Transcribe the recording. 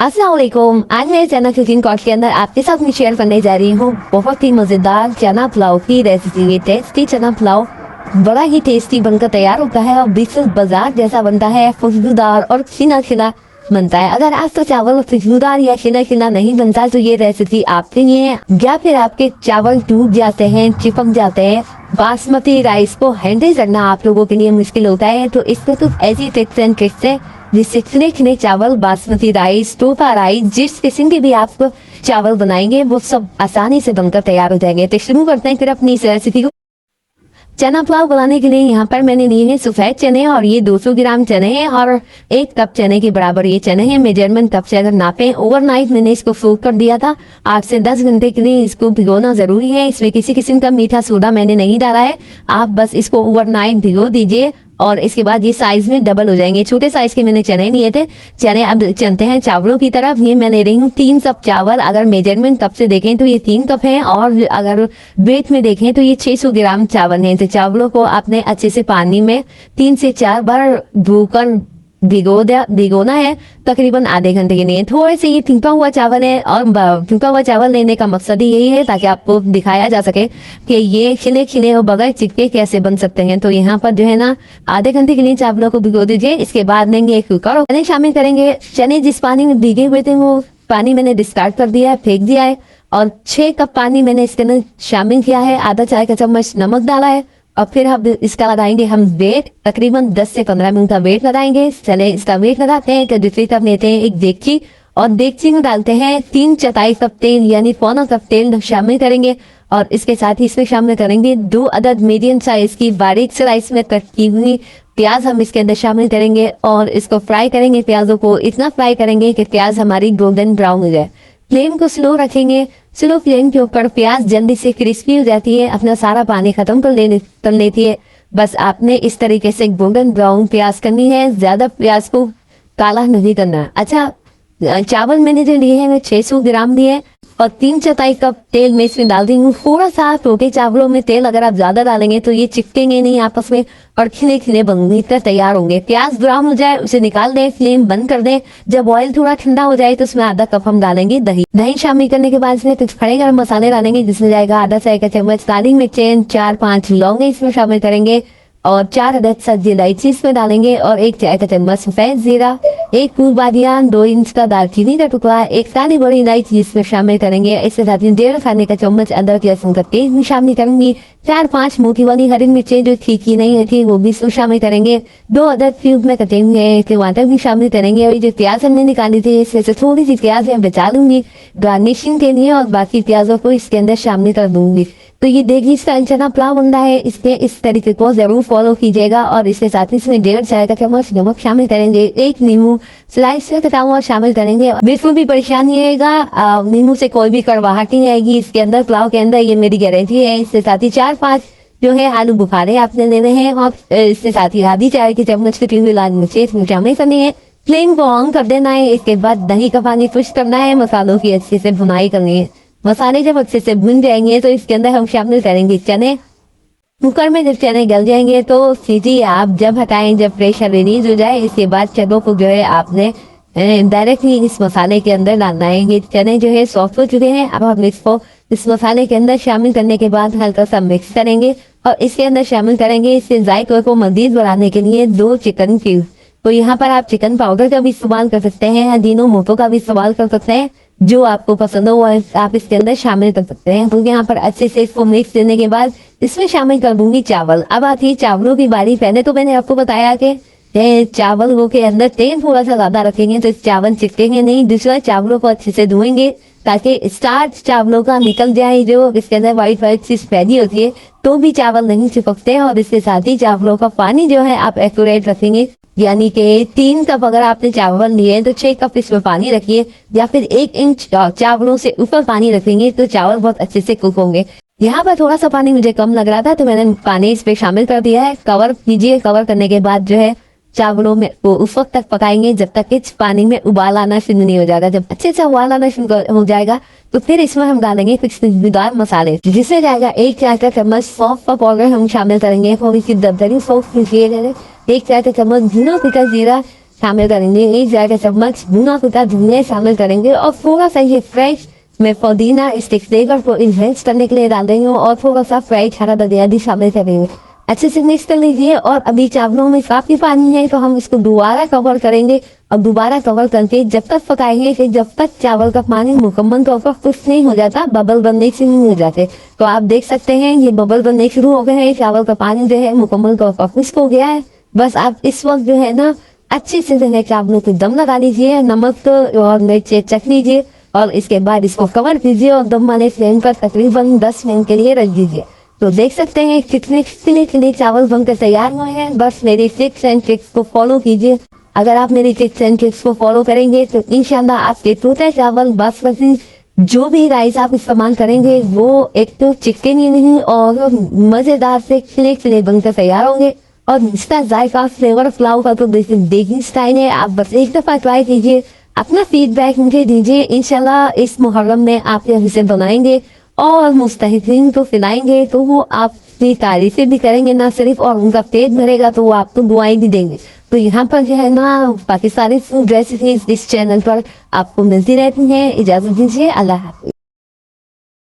अस्सलाम वालेकुम। आज मेरे चना कुकिंग कॉर्स के अंदर आपके साथ मैं शेयर करने जा रही हूँ बहुत ही मज़ेदार चना पुलाव की रेसिपी। ये टेस्टी चना पुलाव बड़ा ही टेस्टी बनकर तैयार होता है और बिल्कुल बाजार जैसा बनता है, खुशबूदार और खिला खिला बनता है। अगर आपका चावल खुशबूदार या खिला खिला नहीं बनता तो ये रेसिपी आपके लिए है। या फिर आपके चावल टूट जाते हैं, चिपक जाते हैं, बासमती राइस को हैंडल करना आप लोगों के लिए मुश्किल होता है, तो इसको तो ऐसी टिप्स एंड ट्रिक्स है जिससे खिले खिले चावल, बासमती राइस, टोपा राइस, जिस किस्म के भी आप चावल बनाएंगे वो सब आसानी से बनकर तैयार हो जाएंगे। तो शुरू करते हैं फिर अपनी इस रेसिपी को। चना पुलाव बनाने के लिए यहाँ पर मैंने लिए हैं सफेद चने और ये 200 ग्राम चने हैं और 1 कप चने के बराबर ये चने हैं। मेजरमेंट कप से अगर नापें, ओवरनाइट मैंने इसको सोक कर दिया था। 8 से 10 घंटे के लिए इसको भिगोना जरूरी है। इसमें किसी किस्म का मीठा सोडा मैंने नहीं डाला है। आप बस इसको ओवरनाइट भिगो दीजिए और इसके बाद ये साइज में डबल हो जाएंगे। छोटे साइज के मैंने चने लिए थे। चने अब चलते हैं चावलों की तरफ। ये मैं ले रही हूँ 3 कप चावल। अगर मेजरमेंट कप से देखें तो ये 3 कप है और अगर वेट में देखें तो ये 600 ग्राम चावल है। तो चावलों को आपने अच्छे से पानी में 3 से 4 बार धोकर भिगोना है तकरीबन आधे घंटे के लिए। थोड़े से ये फिंका हुआ चावल है और फिंका हुआ चावल लेने का मकसद ही यही है ताकि आपको दिखाया जा सके कि ये खिले खिले और बगैर चिपके कैसे बन सकते हैं। तो यहाँ पर जो है ना आधे घंटे के लिए चावलों को भिगो दीजिए। इसके बाद लेंगे एक कुकर और चने शामिल करेंगे। चने जिस पानी में भीगे हुए थे वो पानी मैंने डिस्कार्ड कर दिया है, फेंक दिया है और 6 कप पानी मैंने इसके अंदर शामिल किया है। आधा चाय का चम्मच नमक डाला है और फिर हम इसका लगाएंगे हम वेट। तकरीबन 10 से 15 मिनट का वेट लगाएंगे। चले इसका वेट लगाते हैं। तो दूसरी तरफ लेते हैं एक देगची और देगची में डालते हैं 3 चौथाई कप तेल यानी पौना कप तेल शामिल करेंगे और इसके साथ ही इसमें शामिल करेंगे 2 अदद मीडियम साइज की बारीक स्लाइस में कट की हुई प्याज हम इसके अंदर शामिल करेंगे और इसको फ्राई करेंगे। प्याजों को इतना फ्राई करेंगे कि प्याज हमारी गोल्डन ब्राउन हो जाए। फ्लेम को स्लो रखेंगे। स्लो फ्लेम के ऊपर प्याज जल्दी से क्रिस्पी हो जाती है, अपना सारा पानी खत्म कर लेती है। बस आपने इस तरीके से गोल्डन ब्राउन प्याज करनी है, ज्यादा प्याज को काला नहीं करना। अच्छा, चावल मैंने जो लिए हैं वो 600 ग्राम लिए और 3 चौथाई कप तेल में इसमें डाल दी हूँ। थोड़ा सा छोटे चावलों में तेल अगर आप ज्यादा डालेंगे तो ये चिपकेंगे नहीं आपस में और खिले खिले बनने तक तैयार होंगे। प्याज ब्राउन हो जाए उसे निकाल दें, फ्लेम बंद कर दें। जब ऑयल थोड़ा ठंडा हो जाए तो उसमें आधा कप हम डालेंगे दही। दही शामिल करने के बाद इसमें कुछ खड़े गरम मसाले डालेंगे जिसमें जाएगा आधा चाय का चम्मच काली मिर्चें, 4-5 लौंगे इसमें शामिल करेंगे और 4 अदद सब्जी इलायची इसमें डालेंगे और 1 चाय का चम्मच सफेद जीरा, 1 फूल बादियान, 2 इंच का दालचीनी का टुकड़ा, 1 काली बड़ी इलायची इसमें शामिल करेंगे। इसके साथ 1.5 खाने का चम्मच अदरक लहसुन का पेस्ट भी शामिल करेंगी। 4-5 मोटी वाली हरी मिर्चें जो तीखी नहीं थी वो भी इसमें शामिल करेंगे। 2 अदद क्यूब में कटे हुए टमाटर भी शामिल करेंगे और जो प्याज हमने निकाली थी इसमें से थोड़ी सी प्याज मैं बचा लूंगी गार्निशिंग के लिए और बाकी प्याजों को इसके अंदर शामिल कर दूंगी। तो ये देखिए इसका चना पुलाव बन रहा है। इसके इस तरीके को जरूर फॉलो कीजिएगा और इसके साथ इसमें 1.5 चाय का चम्मच नमक शामिल करेंगे। 1 नींबू स्लाइस से कटा हुआ शामिल करेंगे। बिल्कुल भी परेशान नहीं रहेगा, नींबू से कोई भी कड़वाहट नहीं आएगी इसके अंदर, पुलाव के अंदर, ये मेरी गारंटी है। इसके साथ ही 4-5 जो है आलू बुखारे आपने लेने हैं और इसके साथ ही आधी चाय के चम्मच कटी हुई लाल मिर्चें इसमें शामिल करनी है। फ्लेम को ऑन कर देना है। इसके बाद दही का पानी खुश करना है। मसालों की अच्छे से भुनाई करनी है। मसाले जब अच्छे से भुन जाएंगे तो इसके अंदर हम शामिल करेंगे चने। कुकर में जब चने गल जाएंगे तो सीटी आप जब हटाएं, जब प्रेशर रिलीज हो जाए, इसके बाद चनों को जो है आपने डायरेक्टली इस मसाले के अंदर डालना है। ये चने जो है सॉफ्ट हो चुके हैं। अब हम इसको इस मसाले के अंदर शामिल करने के बाद हल्का सा मिक्स करेंगे और इसके अंदर शामिल करेंगे इससे जायके को मजीद बढ़ाने के लिए 2 चिकन क्यूब। तो यहाँ पर आप चिकन पाउडर का भी इस्तेमाल कर सकते हैं, अजीनो मोटो का भी इस्तेमाल कर सकते हैं, जो आपको पसंद हो आप इसके अंदर शामिल कर सकते हैं। तो यहाँ पर अच्छे से इसको मिक्स देने के बाद इसमें शामिल कर दूंगी चावल। अब आती है चावलों की बारी। पहले तो मैंने आपको बताया कि चावलों के अंदर तेल थोड़ा सा ज्यादा रखेंगे तो चावल चिपकेंगे नहीं। दूसरा, चावलों को अच्छे से धोएंगे ताकि स्टार्च चावलों का निकल जाए, जो इसके अंदर व्हाइट चीज फैली होती है तो भी चावल नहीं चिपकते। और इसके साथ ही चावलों का पानी जो है आप एक्यूरेट रखेंगे, यानी कि 3 कप अगर आपने चावल लिए तो 6 कप इसमें पानी रखिए या फिर 1 इंच चावलों से ऊपर पानी रखेंगे तो चावल बहुत अच्छे से कुक होंगे। यहाँ पर थोड़ा सा पानी मुझे कम लग रहा था तो मैंने पानी इस पे शामिल कर दिया है। कवर कीजिए। कवर करने के बाद जो है चावलों में वो उस वक्त तक पकाएंगे जब तक कि पानी में उबाल आना शुरू नहीं हो जाएगा। जब अच्छे से उबाल आना शुरू हो जाएगा तो फिर इसमें हम डालेंगे कुछ खुशबूदार मसाले, जिससे जाएगा 1 चाय का चम्मच सौंफ का पाउडर हम शामिल करेंगे। थोड़ी सी दरदरी सौंफ कीजिए, 1 चाय का चम्मच भुना पिसा जीरा, शामिल करेंगे, 1 चम्मच भुना कुटा धनिया शामिल करेंगे और थोड़ा सा ये फ्रेश मैं पुदीना इसके फ्लेवर को इन्हेंस करने के लिए डाल देंगे और थोड़ा सा फ्राइड हरा धनिया भी शामिल करेंगे। अच्छे से मिक्स कर लीजिए और अभी चावलों में काफी पानी है तो हम इसको दोबारा कवर करेंगे और दोबारा कवर करके जब तक पकाएंगे कि जब तक चावल का पानी मुकम्मल तौर पर कुछ नहीं हो जाता, बबल बनने से नहीं हो जाते। तो आप देख सकते हैं ये बबल बनने शुरू हो गए हैं, चावल का पानी जो है मुकम्मल तौर पर खुश्क हो गया है। बस आप इस वक्त जो है ना अच्छे से जो है चावलों को दम लगा लीजिए, नमक और मिर्च चख लीजिए और इसके बाद इसको कवर कीजिए और दम वाले फ्लेम पर तकरीबन 10 मिनट के लिए रख दीजिए। तो देख सकते हैं कितने खिले चावल बनकर तैयार हुए हैं। बस मेरी टिप्स एंड ट्रिक्स को फॉलो कीजिए। अगर आप मेरी टिप्स एंड ट्रिक्स को फॉलो करेंगे तो इंशाल्लाह आपके टूटे चावल बासमती जो भी राइस आप इस्तेमाल करेंगे वो एक तो चिकन ही नहीं और मजेदार से खिले बनकर तैयार होंगे और इसका जायका फ्लेवर पुलाव का तो देखिए स्टाइल है। आप बस एक दफा ट्राई कीजिए, अपना फीडबैक मुझे दीजिए। इंशाल्लाह इस मुहर्रम में आप इसे बनाएंगे और मुस्तहिदीन को खिलाएंगे तो वो आपकी तारीफें भी करेंगे ना सिर्फ, और उनका पेट भरेगा तो वो आपको दुआएं भी देंगे। तो यहाँ पर जो है ना पाकिस्तानी फूड रेसिपीज इस चैनल पर आपको मिलती रहती हैं। इजाजत दीजिए, अल्लाह हाफिज।